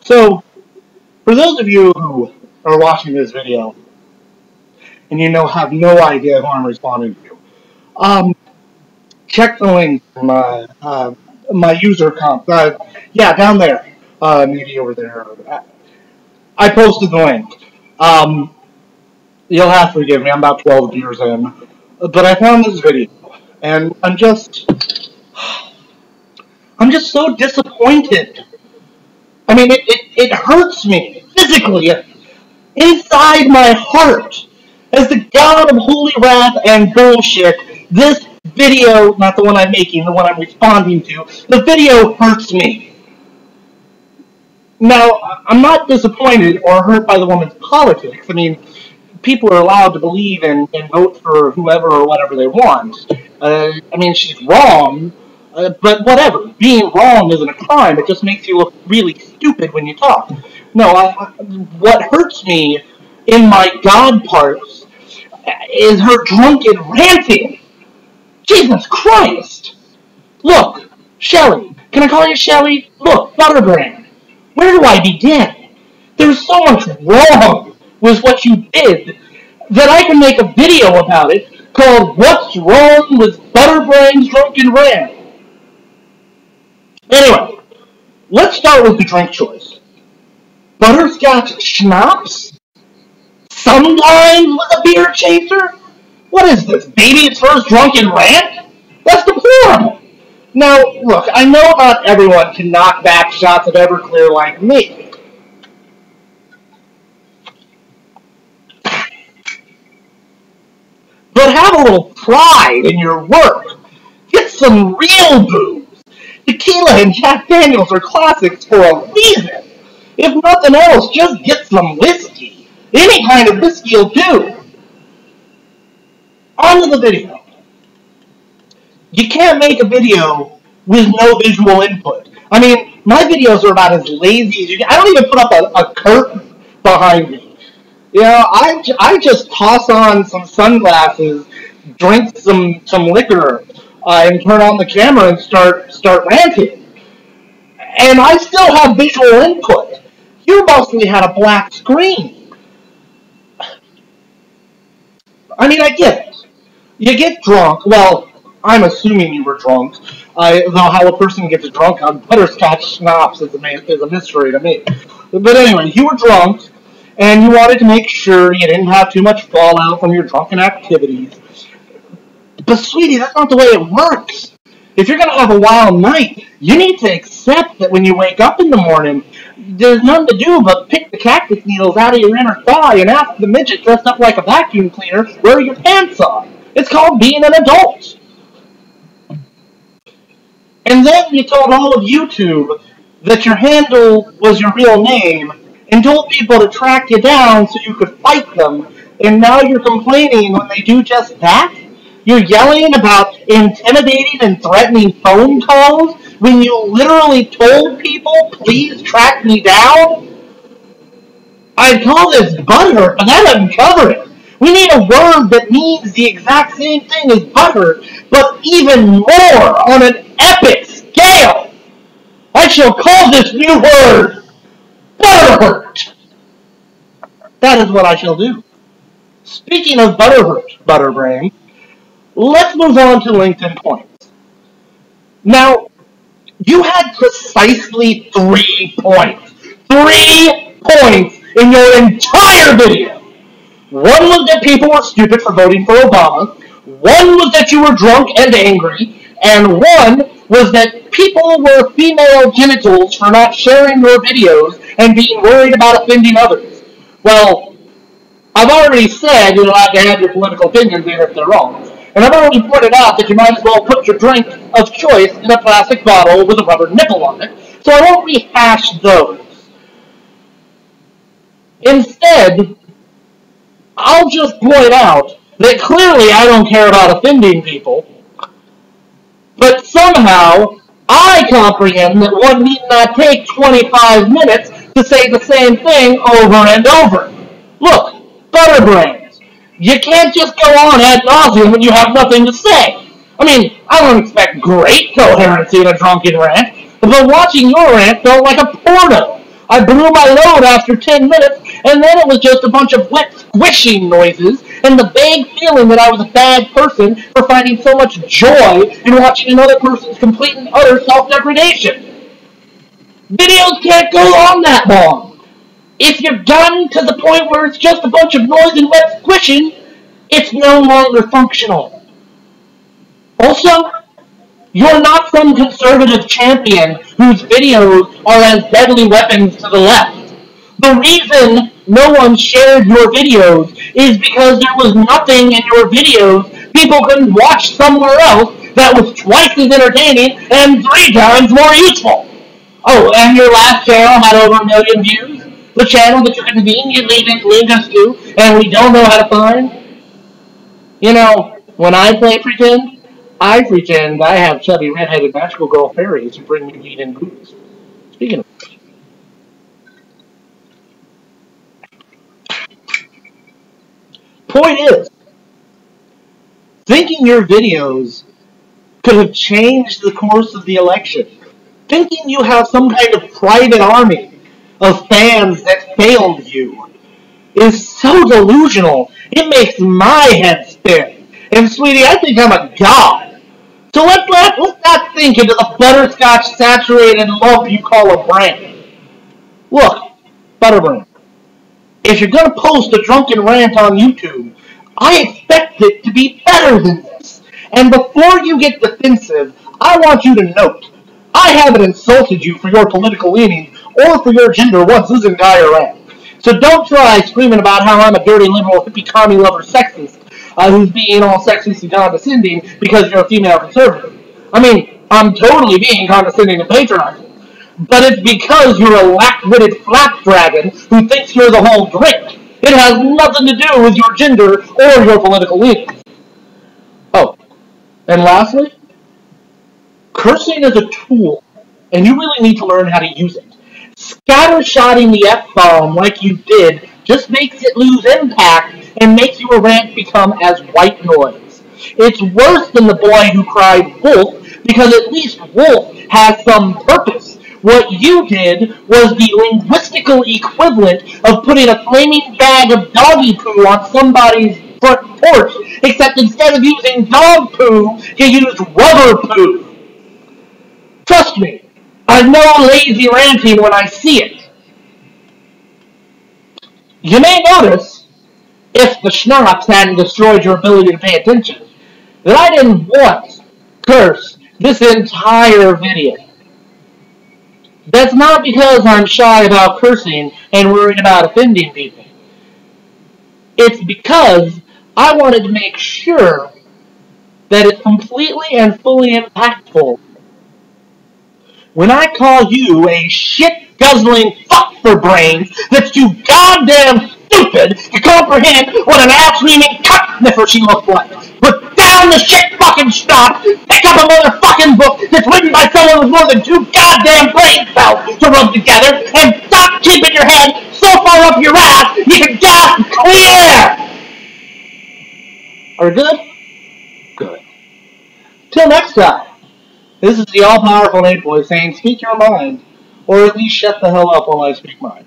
So, for those of you who are watching this video, and have no idea who I'm responding to, check the link from my user comp. Yeah, down there. Maybe over there. I posted the link. You'll have to forgive me, I'm about 12 years in. But I found this video, and I'm just so disappointed. I mean, it hurts me physically inside my heart. As the god of holy wrath and bullshit, this video, not the one I'm making, the one I'm responding to, the video hurts me. Now, I'm not disappointed or hurt by the woman's politics. I mean, people are allowed to believe and vote for whoever or whatever they want. I mean, she's wrong, but whatever. Being wrong isn't a crime. It just makes you look really stupid when you talk. No, what hurts me in my God parts is her drunken ranting. Jesus Christ! Look, Shelly. Can I call you Shelly? Look, Butterbrain. Where do I begin? There's so much wrong with what you did that I can make a video about it called What's Wrong with Butterbrain's Drunken Rant. Anyway, let's start with the drink choice. Butterscotch schnapps? Sometimes with a beer chaser? What is this, baby's first drunken rant? That's deplorable. Now, look, I know not everyone can knock back shots of Everclear like me. But have a little pride in your work. Get some real booze. Tequila and Jack Daniels are classics for a reason. If nothing else, just get some whiskey. Any kind of whiskey will do. On to the video. You can't make a video with no visual input. I mean, my videos are about as lazy as you can. I don't even put up a curtain behind me. I just toss on some sunglasses, drink some liquor, and turn on the camera and start ranting. And I still have visual input. You mostly had a black screen. I mean, I get it. You get drunk. Well, I'm assuming you were drunk. Though how a person gets drunk on butterscotch schnapps is a mystery to me. But anyway, you were drunk, and you wanted to make sure you didn't have too much fallout from your drunken activities. But sweetie, that's not the way it works. If you're going to have a wild night, you need to accept that when you wake up in the morning, there's nothing to do but pick the cactus needles out of your inner thigh and ask the midget dressed up like a vacuum cleaner where your pants are. It's called being an adult. And then you told all of YouTube that your handle was your real name and told people to track you down so you could fight them, and now you're complaining when they do just that? You're yelling about intimidating and threatening phone calls when you literally told people, please track me down? I'd call this butthurt, but that doesn't cover it. We need a word that means the exact same thing as butthurt, but even more on an epic scale. I shall call this new word butterhurt. That is what I shall do. Speaking of butterhurt, Butterbrain, let's move on to LinkedIn points. Now, you had precisely 3 points. 3 points in your entire video. One was that people were stupid for voting for Obama. One was that you were drunk and angry. And one was that people were female genitals for not sharing your videos and being worried about offending others. Well, I've already said you're allowed to have your political opinions even if they're wrong. And I've already pointed out that you might as well put your drink of choice in a plastic bottle with a rubber nipple on it, so I won't rehash those. Instead, I'll just point out that clearly I don't care about offending people, but somehow I comprehend that one need not take 25 minutes to say the same thing over and over. Look, Butterbrains, you can't just go on ad nauseum when you have nothing to say. I mean, I don't expect great coherency in a drunken rant, but watching your rant felt like a porno. I blew my load after 10 minutes, and then it was just a bunch of wet squishing noises and the vague feeling that I was a bad person for finding so much joy in watching another person's complete and utter self-degradation. Videos can't go on that long. If you're done to the point where it's just a bunch of noise and wet squishing, it's no longer functional. Also, you're not some conservative champion whose videos are as deadly weapons to the left. The reason no one shared your videos is because there was nothing in your videos people couldn't watch somewhere else that was twice as entertaining and 3 times more useful. Oh, and your last channel had over 1 million views? The channel that you conveniently linked us to and we don't know how to find? You know, when I play pretend I have chubby redheaded magical girl fairies who bring me weed and booze. Speaking of which, point is, thinking your videos could have changed the course of the election. Thinking you have some kind of private army of fans that failed you is so delusional, it makes my head spin. And sweetie, I think I'm a god. So let's not think into the butterscotch saturated love you call a brand. Look, Butterbrain, if you're going to post a drunken rant on YouTube, I expect it to be better than this. And before you get defensive, I want you to note, I haven't insulted you for your political leanings or for your gender once this entire rant. So don't try screaming about how I'm a dirty liberal hippie commie lover sexist who's being all sexist and condescending because you're a female conservative. I mean, I'm totally being condescending and patronizing. But it's because you're a lack-witted flapdragon who thinks you're the whole drink. It has nothing to do with your gender or your political leanings. Oh, and lastly, cursing is a tool, and you really need to learn how to use it. Scattershotting the F-bomb like you did just makes it lose impact and makes your rant become as white noise. It's worse than the boy who cried wolf, because at least wolf has some purpose. What you did was the linguistical equivalent of putting a flaming bag of doggy poo on somebody's front porch, except instead of using dog poo, you used rubber poo. Trust me, I know lazy ranting when I see it. You may notice, if the schnapps hadn't destroyed your ability to pay attention, that I didn't once curse this entire video. That's not because I'm shy about cursing and worried about offending people. It's because I wanted to make sure that it's completely and fully impactful. When I call you a shit-guzzling fuck for brains that's too goddamn stupid to comprehend what an ass-reaming cunt-sniffer she looks like. Put down the shit-fucking stop, pick up a motherfucking book that's written by someone with more than 2 goddamn brain cells to rub together, and stop keeping your head so far up your ass you can gasp clear! Are we good? Good. Till next time. This is the all-powerful Nate Boy saying, speak your mind, or at least shut the hell up while I speak mine.